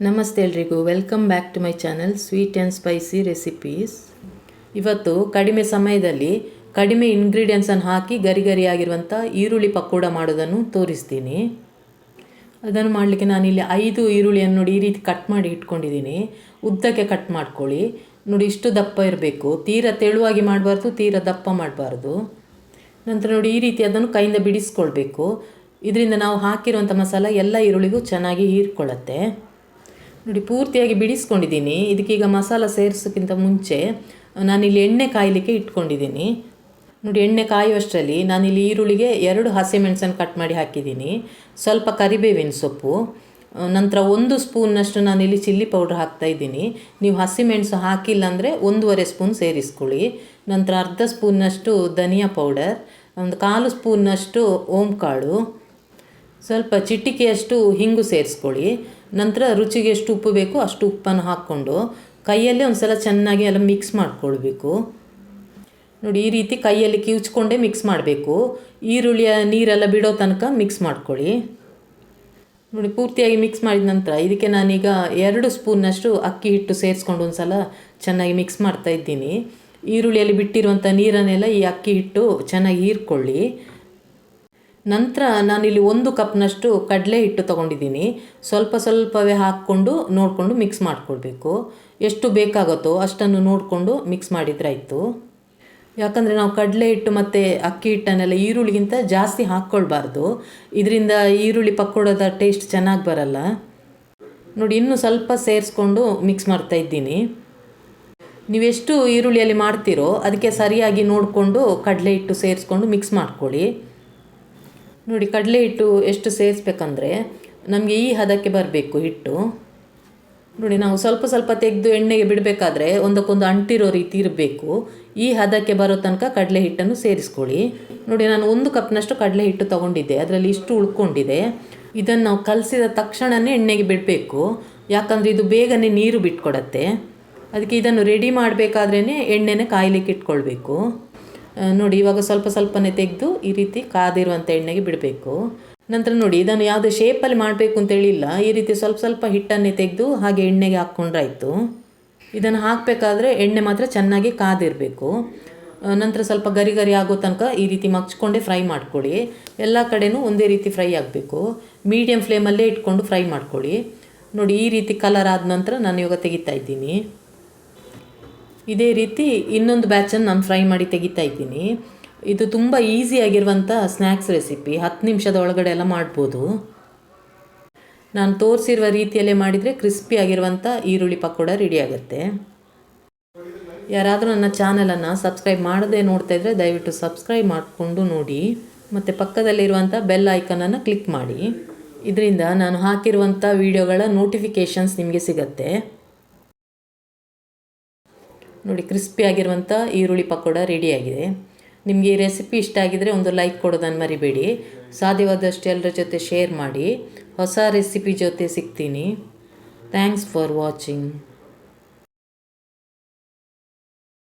ನಮಸ್ತೆ ಎಲ್ರಿಗೂ, welcome back to my channel sweet and spicy recipes. ಇವತ್ತು ಕಡಿಮೆ ಸಮಯದಲ್ಲಿ ಕಡಿಮೆ ಇಂಗ್ರೀಡಿಯೆಂಟ್ಸನ್ನು ಹಾಕಿ ಗರಿ ಗರಿಯಾಗಿರುವಂಥ ಈರುಳ್ಳಿ ಪಕೋಡ ಮಾಡೋದನ್ನು ತೋರಿಸ್ತೀನಿ. ಅದನ್ನು ಮಾಡಲಿಕ್ಕೆ ನಾನಿಲ್ಲಿ 5 ಈರುಳ್ಳಿಯನ್ನು ನೋಡಿ ಈ ರೀತಿ ಕಟ್ ಮಾಡಿ ಇಟ್ಕೊಂಡಿದ್ದೀನಿ. ಉದ್ದಕ್ಕೆ ಕಟ್ ಮಾಡ್ಕೊಳ್ಳಿ. ನೋಡಿ ಇಷ್ಟು ದಪ್ಪ ಇರಬೇಕು, ತೀರ ತೆಳುವಾಗಿ ಮಾಡಬಾರ್ದು, ತೀರ ದಪ್ಪ ಮಾಡಬಾರ್ದು. ನಂತರ ನೋಡಿ ಈ ರೀತಿ ಅದನ್ನು ಕೈಯಿಂದ ಬಿಡಿಸ್ಕೊಳ್ಬೇಕು. ಇದರಿಂದ ನಾವು ಹಾಕಿರುವಂಥ ಮಸಾಲ ಎಲ್ಲ ಈರುಳ್ಳಿಗೂ ಚೆನ್ನಾಗಿ ಹೀರ್ಕೊಳ್ಳುತ್ತೆ. ನೋಡಿ ಪೂರ್ತಿಯಾಗಿ ಬಿಡಿಸ್ಕೊಂಡಿದ್ದೀನಿ. ಇದಕ್ಕೀಗ ಮಸಾಲ ಸೇರಿಸೋಕ್ಕಿಂತ ಮುಂಚೆ ನಾನಿಲ್ಲಿ ಎಣ್ಣೆ ಕಾಯಲಿಕ್ಕೆ ಇಟ್ಕೊಂಡಿದ್ದೀನಿ. ನೋಡಿ ಎಣ್ಣೆ ಕಾಯುವಷ್ಟರಲ್ಲಿ ನಾನಿಲ್ಲಿ ಈರುಳ್ಳಿಗೆ 2 ಹಸಿಮೆಣಸನ್ನು ಕಟ್ ಮಾಡಿ ಹಾಕಿದ್ದೀನಿ, ಸ್ವಲ್ಪ ಕರಿಬೇವಿನ ಸೊಪ್ಪು, ನಂತರ 1 ಸ್ಪೂನ್ನಷ್ಟು ನಾನಿಲ್ಲಿ ಚಿಲ್ಲಿ ಪೌಡ್ರ್ ಹಾಕ್ತಾಯಿದ್ದೀನಿ. ನೀವು ಹಸಿಮೆಣಸು ಹಾಕಿಲ್ಲ ಅಂದರೆ 1.5 ಸ್ಪೂನ್ ಸೇರಿಸ್ಕೊಳ್ಳಿ. ನಂತರ ಅರ್ಧ ಸ್ಪೂನ್ನಷ್ಟು ಧನಿಯಾ ಪೌಡರ್, ಒಂದು 1/4 ಸ್ಪೂನ್ನಷ್ಟು ಓಂಕಾಳು, ಸ್ವಲ್ಪ ಚಿಟಿಕೆಯಷ್ಟು ಹಿಂಗು ಸೇರಿಸ್ಕೊಳ್ಳಿ. ನಂತರ ರುಚಿಗೆ ಎಷ್ಟು ಉಪ್ಪು ಬೇಕು ಅಷ್ಟು ಉಪ್ಪನ್ನು ಹಾಕ್ಕೊಂಡು ಕೈಯಲ್ಲೇ ಒಂದು ಸಲ ಚೆನ್ನಾಗಿ ಎಲ್ಲ ಮಿಕ್ಸ್ ಮಾಡ್ಕೊಳ್ಬೇಕು. ನೋಡಿ ಈ ರೀತಿ ಕೈಯಲ್ಲಿ ಕಿವುಚ್ಕೊಂಡೇ ಮಿಕ್ಸ್ ಮಾಡಬೇಕು. ಈರುಳ್ಳಿಯ ನೀರೆಲ್ಲ ಬಿಡೋ ತನಕ ಮಿಕ್ಸ್ ಮಾಡ್ಕೊಳ್ಳಿ. ನೋಡಿ ಪೂರ್ತಿಯಾಗಿ ಮಿಕ್ಸ್ ಮಾಡಿದ ನಂತರ ಇದಕ್ಕೆ ನಾನೀಗ 2 ಸ್ಪೂನ್ನಷ್ಟು ಅಕ್ಕಿ ಹಿಟ್ಟು ಸೇರಿಸ್ಕೊಂಡು ಒಂದು ಸಲ ಚೆನ್ನಾಗಿ ಮಿಕ್ಸ್ ಮಾಡ್ತಾಯಿದ್ದೀನಿ. ಈರುಳ್ಳಿಯಲ್ಲಿ ಬಿಟ್ಟಿರುವಂಥ ನೀರನ್ನೆಲ್ಲ ಈ ಅಕ್ಕಿ ಹಿಟ್ಟು ಚೆನ್ನಾಗಿ ಹೀರ್ಕೊಳ್ಳಿ. ನಂತರ ನಾನಿಲ್ಲಿ 1 ಕಪ್ನಷ್ಟು ಕಡಲೆ ಹಿಟ್ಟು ತೊಗೊಂಡಿದ್ದೀನಿ. ಸ್ವಲ್ಪವೇ ಹಾಕ್ಕೊಂಡು ನೋಡಿಕೊಂಡು ಮಿಕ್ಸ್ ಮಾಡ್ಕೊಳ್ಬೇಕು. ಎಷ್ಟು ಬೇಕಾಗುತ್ತೋ ಅಷ್ಟನ್ನು ನೋಡಿಕೊಂಡು ಮಿಕ್ಸ್ ಮಾಡಿದ್ರಾಯಿತು. ಯಾಕಂದರೆ ನಾವು ಕಡಲೆ ಹಿಟ್ಟು ಮತ್ತು ಅಕ್ಕಿ ಹಿಟ್ಟನ್ನೆಲ್ಲ ಈರುಳ್ಳಿಗಿಂತ ಜಾಸ್ತಿ ಹಾಕ್ಕೊಳ್ಬಾರ್ದು, ಇದರಿಂದ ಈರುಳ್ಳಿ ಪಕೋಡದ ಟೇಸ್ಟ್ ಚೆನ್ನಾಗಿ ಬರಲ್ಲ. ನೋಡಿ ಇನ್ನೂ ಸ್ವಲ್ಪ ಸೇರಿಸ್ಕೊಂಡು ಮಿಕ್ಸ್ ಮಾಡ್ತಾಯಿದ್ದೀನಿ. ನೀವೆಷ್ಟು ಈರುಳ್ಳಿಯಲ್ಲಿ ಮಾಡ್ತೀರೋ ಅದಕ್ಕೆ ಸರಿಯಾಗಿ ನೋಡಿಕೊಂಡು ಕಡಲೆ ಹಿಟ್ಟು ಸೇರಿಸ್ಕೊಂಡು ಮಿಕ್ಸ್ ಮಾಡ್ಕೊಳ್ಳಿ. ನೋಡಿ ಕಡಲೆ ಹಿಟ್ಟು ಎಷ್ಟು ಸೇರಿಸ್ಬೇಕಂದ್ರೆ ನಮಗೆ ಈ ಹದಕ್ಕೆ ಬರಬೇಕು ಹಿಟ್ಟು. ನೋಡಿ ನಾವು ಸ್ವಲ್ಪ ತೆಗೆದು ಎಣ್ಣೆಗೆ ಬಿಡಬೇಕಾದ್ರೆ ಒಂದಕ್ಕೊಂದು ಅಂಟಿರೋ ರೀತಿ ಇರಬೇಕು. ಈ ಹದಕ್ಕೆ ಬರೋ ತನಕ ಕಡಲೆ ಹಿಟ್ಟನ್ನು ಸೇರಿಸ್ಕೊಳ್ಳಿ. ನೋಡಿ ನಾನು 1 ಕಪ್ನಷ್ಟು ಕಡಲೆ ಹಿಟ್ಟು ತೊಗೊಂಡಿದ್ದೆ, ಅದರಲ್ಲಿ ಇಷ್ಟು ಉಳ್ಕೊಂಡಿದೆ. ಇದನ್ನು ನಾವು ಕಲಸಿದ ತಕ್ಷಣವೇ ಎಣ್ಣೆಗೆ ಬಿಡಬೇಕು, ಯಾಕಂದರೆ ಇದು ಬೇಗನೆ ನೀರು ಬಿಟ್ಕೊಡತ್ತೆ. ಅದಕ್ಕೆ ಇದನ್ನು ರೆಡಿ ಮಾಡಬೇಕಾದ್ರೇ ಎಣ್ಣೆನ ಕಾಯಲಿಕ್ಕೆ ಇಟ್ಕೊಳ್ಬೇಕು. ನೋಡಿ ಇವಾಗ ಸ್ವಲ್ಪನೇ ತೆಗೆದು ಈ ರೀತಿ ಕಾದಿರುವಂಥ ಎಣ್ಣೆಗೆ ಬಿಡಬೇಕು. ನಂತರ ನೋಡಿ ಇದನ್ನು ಯಾವುದೇ ಶೇಪಲ್ಲಿ ಮಾಡಬೇಕು ಅಂತೇಳಿಲ್ಲ, ಈ ರೀತಿ ಸ್ವಲ್ಪ ಹಿಟ್ಟನ್ನೇ ತೆಗೆದು ಹಾಗೆ ಎಣ್ಣೆಗೆ ಹಾಕ್ಕೊಂಡ್ರಾಯ್ತು. ಇದನ್ನು ಹಾಕಬೇಕಾದ್ರೆ ಎಣ್ಣೆ ಮಾತ್ರ ಚೆನ್ನಾಗಿ ಕಾದಿರಬೇಕು. ನಂತರ ಸ್ವಲ್ಪ ಗರಿ ಆಗೋ ತನಕ ಈ ರೀತಿ ಮಗ್ಚ್ಕೊಂಡೇ ಫ್ರೈ ಮಾಡ್ಕೊಳ್ಳಿ. ಎಲ್ಲ ಕಡೆನೂ ಒಂದೇ ರೀತಿ ಫ್ರೈ ಆಗಬೇಕು. ಮೀಡಿಯಮ್ ಫ್ಲೇಮಲ್ಲೇ ಇಟ್ಕೊಂಡು ಫ್ರೈ ಮಾಡ್ಕೊಳ್ಳಿ. ನೋಡಿ ಈ ರೀತಿ ಕಲರ್ ಆದ ನಂತರ ನಾನು ಇವಾಗ ತೆಗಿತಾ ಇದ್ದೀನಿ. ಇದೇ ರೀತಿ ಇನ್ನೊಂದು ಬ್ಯಾಚನ್ನು ನಾನು ಫ್ರೈ ಮಾಡಿ ತೆಗಿತಾ ಇದ್ದೀನಿ. ಇದು ತುಂಬ ಈಸಿಯಾಗಿರುವಂಥ ಸ್ನ್ಯಾಕ್ಸ್ ರೆಸಿಪಿ, 10 ನಿಮಿಷದ ಒಳಗಡೆ ಎಲ್ಲ ಮಾಡ್ಬೋದು. ನಾನು ತೋರಿಸಿರುವ ರೀತಿಯಲ್ಲೇ ಮಾಡಿದರೆ ಕ್ರಿಸ್ಪಿಯಾಗಿರುವಂಥ ಈರುಳ್ಳಿ ಪಕೋಡ ರೆಡಿ ಆಗುತ್ತೆ. ಯಾರಾದರೂ ನನ್ನ ಚಾನಲನ್ನು ಸಬ್ಸ್ಕ್ರೈಬ್ ಮಾಡದೆ ನೋಡ್ತಾ ಇದ್ದರೆ ದಯವಿಟ್ಟು ಸಬ್ಸ್ಕ್ರೈಬ್ ಮಾಡಿಕೊಂಡು ನೋಡಿ, ಮತ್ತು ಪಕ್ಕದಲ್ಲಿರುವಂಥ ಬೆಲ್ ಐಕನನ್ನು ಕ್ಲಿಕ್ ಮಾಡಿ. ಇದರಿಂದ ನಾನು ಹಾಕಿರುವಂಥ ವಿಡಿಯೋಗಳ ನೋಟಿಫಿಕೇಷನ್ಸ್ ನಿಮಗೆ ಸಿಗುತ್ತೆ. ನೋಡಿ ಕ್ರಿಸ್ಪಿಯಾಗಿರುವಂಥ ಈರುಳ್ಳಿ ಪಕೋಡ ರೆಡಿಯಾಗಿದೆ. ನಿಮಗೆ ಈ ರೆಸಿಪಿ ಇಷ್ಟ ಆಗಿದರೆ ಒಂದು ಲೈಕ್ ಕೊಡೋದನ್ನು ಮರಿಬೇಡಿ. ಸಾಧ್ಯವಾದಷ್ಟು ಎಲ್ಲರ ಜೊತೆ ಶೇರ್ ಮಾಡಿ. ಹೊಸ ರೆಸಿಪಿ ಜೊತೆ ಸಿಗ್ತೀನಿ. Thanks for watching.